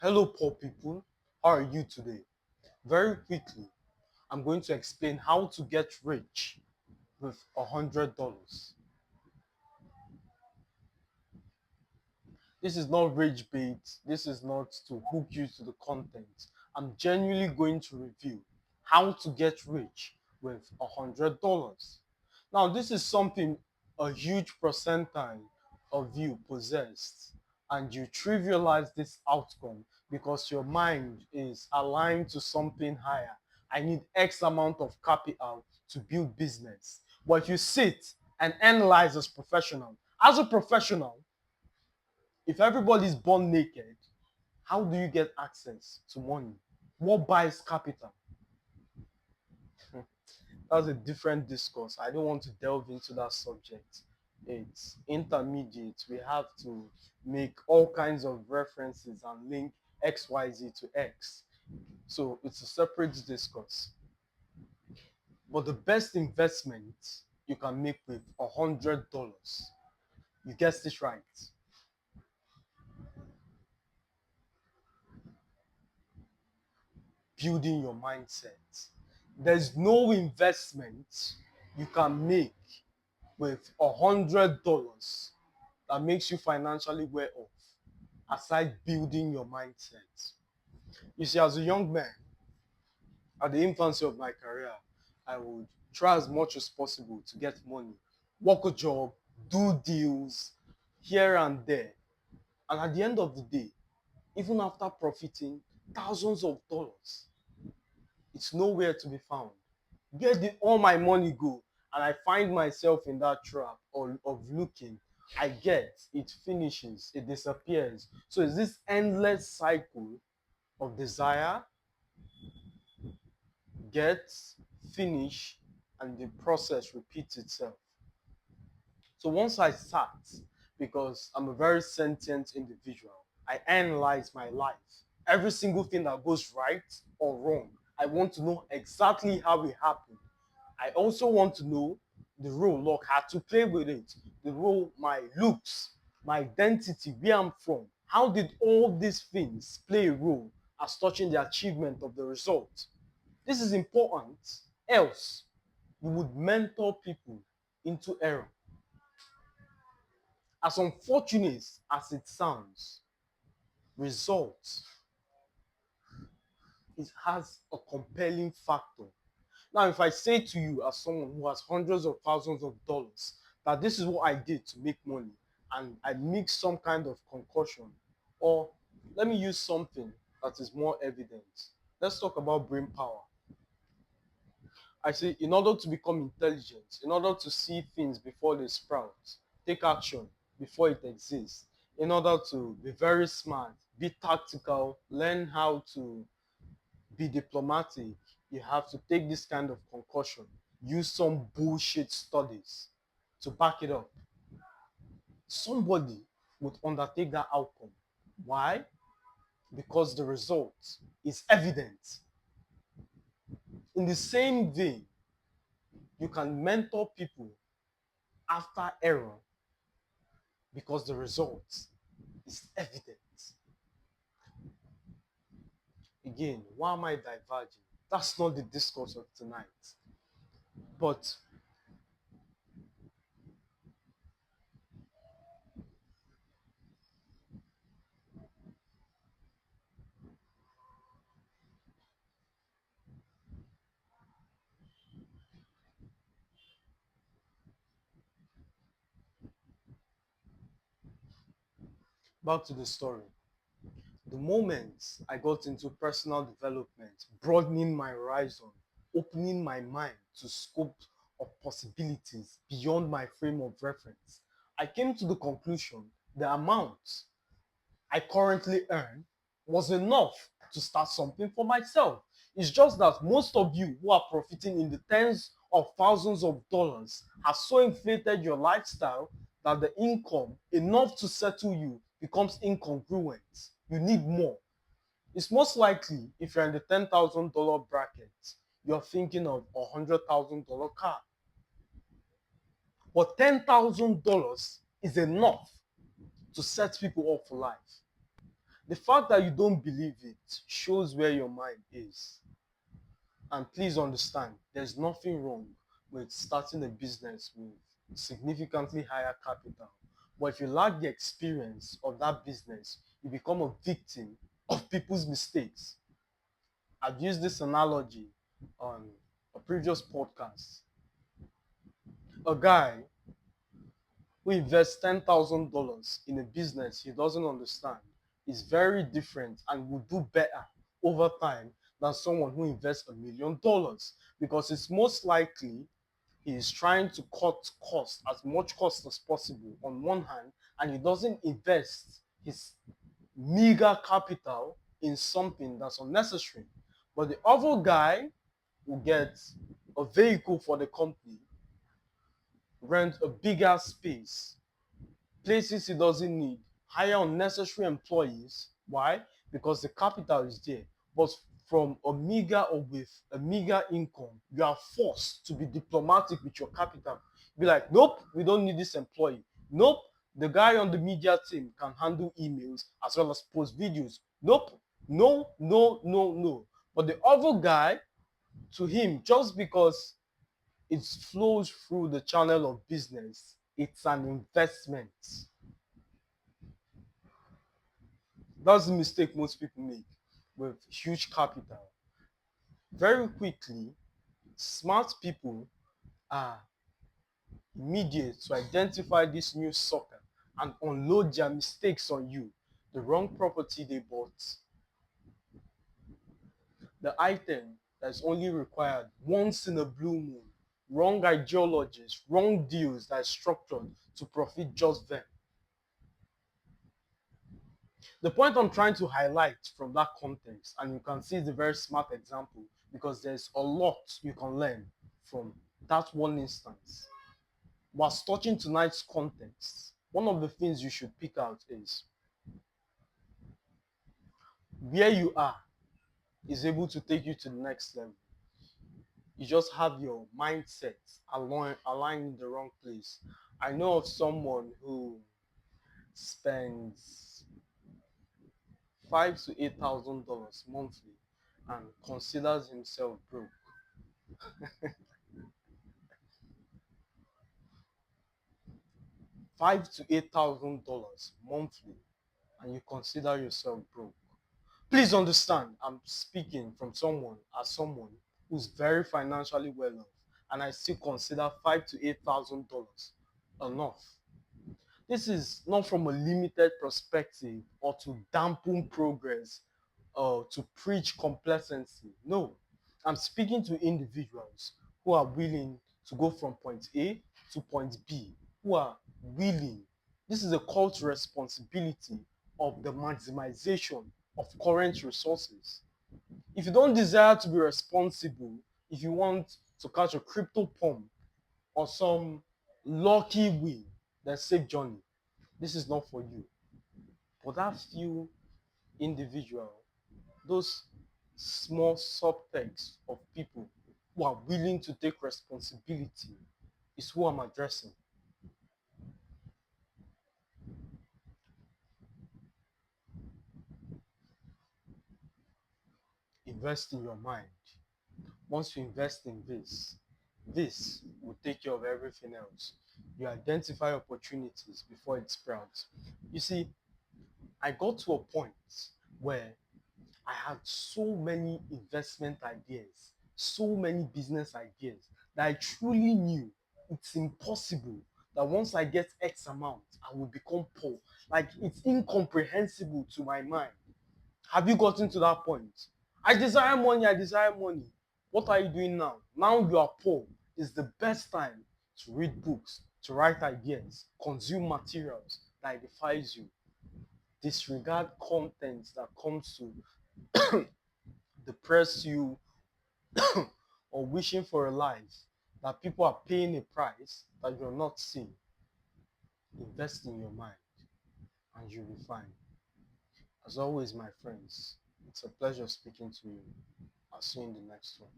Hello, poor people. How are you today? Very quickly, I'm going to explain how to get rich with $100. This is not rage bait. This is not to hook you to the content. I'm genuinely going to review how to get rich with $100. Now, this is something a huge percentile of you possessed, and you trivialize this outcome because your mind is aligned to something higher. I need X amount of capital to build business. But if you sit and analyze as a professional, if everybody is born naked, how do you get access to money? What buys capital? That's a different discourse. I don't want to delve into that subject. It's intermediate. We have to make all kinds of references and link XYZ to X. So it's a separate discourse. But the best investment you can make with $100, you guessed it right, building your mindset. There's no investment you can make with $100 that makes you financially well off aside building your mindset. You see, as a young man, at the infancy of my career, I would try as much as possible to get money, work a job, do deals here and there. And at the end of the day, even after profiting thousands of dollars, it's nowhere to be found. Where did all my money go? And I find myself in that trap of looking. I get it finishes, it disappears. So it's this endless cycle of desire, get, finish, and the process repeats itself. So once I sat, because I'm a very sentient individual, I analyze my life. Every single thing that goes right or wrong, I want to know exactly how it happened. I also want to know the role luck had to play with it, the role my looks, my identity, where I'm from. How did all these things play a role as touching the achievement of the result? This is important, else you would mentor people into error. As unfortunate as it sounds, results, it has a compelling factor. Now, if I say to you, as someone who has hundreds of thousands of dollars, that this is what I did to make money, and I mix some kind of concoction, or let me use something that is more evident. Let's talk about brain power. I say, in order to become intelligent, in order to see things before they sprout, take action before it exists, in order to be very smart, be tactical, learn how to be diplomatic, you have to take this kind of concussion, use some bullshit studies to back it up. Somebody would undertake that outcome. Why? Because the result is evident. In the same vein, you can mentor people after error because the result is evident. Again, why am I diverging? That's not the discourse of tonight. But back to the story. The moment I got into personal development, broadening my horizon, opening my mind to scope of possibilities beyond my frame of reference, I came to the conclusion the amount I currently earn was enough to start something for myself. It's just that most of you who are profiting in the tens of thousands of dollars have so inflated your lifestyle that the income enough to settle you becomes incongruent. You need more. It's most likely if you're in the $10,000 bracket, you're thinking of $100,000 car. But $10,000 is enough to set people up for life. The fact that you don't believe it shows where your mind is. And please understand, there's nothing wrong with starting a business with significantly higher capital. But if you lack the experience of that business, you become a victim of people's mistakes. I've used this analogy on a previous podcast. A guy who invests $10,000 in a business he doesn't understand is very different and will do better over time than someone who invests $1 million, because it's most likely he is trying to cut cost, as much cost as possible on one hand, and he doesn't invest his meager capital in something that's unnecessary. But the other guy will get a vehicle for the company, rent a bigger space, places he doesn't need, hire unnecessary employees. Why? Because the capital is there. But from a meager or with a meager income, you are forced to be diplomatic with your capital. Be like, nope, we don't need this employee. Nope, the guy on the media team can handle emails as well as post videos. Nope, no, no, no, no. But the other guy, to him, just because it flows through the channel of business, it's an investment. That's the mistake most people make with huge capital. Very quickly, smart people are immediate to identify this new sucker and unload their mistakes on you. The wrong property they bought, the item that's only required once in a blue moon, wrong ideologies, wrong deals that are structured to profit just them. The point I'm trying to highlight from that context, and you can see it's a very smart example because there's a lot you can learn from that one instance. Whilst touching tonight's context, one of the things you should pick out is where you are is able to take you to the next level. You just have your mindset aligned in the wrong place. I know of someone who spends $5,000 to $8,000 monthly and considers himself broke. $5,000 to $8,000 monthly, and you consider yourself broke. Please understand, I'm speaking from someone who's very financially well off, and I still consider $5,000 to $8,000 enough. This is not from a limited perspective or to dampen progress or to preach complacency. No, I'm speaking to individuals who are willing to go from point A to point B, who are willing. This is a call to responsibility of the maximization of current resources. If you don't desire to be responsible, if you want to catch a crypto pump or some lucky win, then safe journey. This is not for you. For that few individual, those small subtext of people who are willing to take responsibility is who I'm addressing. Invest in your mind. Once you invest in this will take care of everything else. You identify opportunities before it sprouts. You see, I got to a point where I had so many investment ideas, so many business ideas that I truly knew it's impossible that once I get X amount, I will become poor. Like, it's incomprehensible to my mind. Have you gotten to that point? I desire money, I desire money. What are you doing now? Now you are poor. It's the best time to read books, to write ideas, consume materials that edifies you. Disregard content that comes to depress you or wishing for a life that people are paying a price that you're not seeing. Invest in your mind and you'll be fine. As always, my friends, it's a pleasure speaking to you. I'll see you in the next one.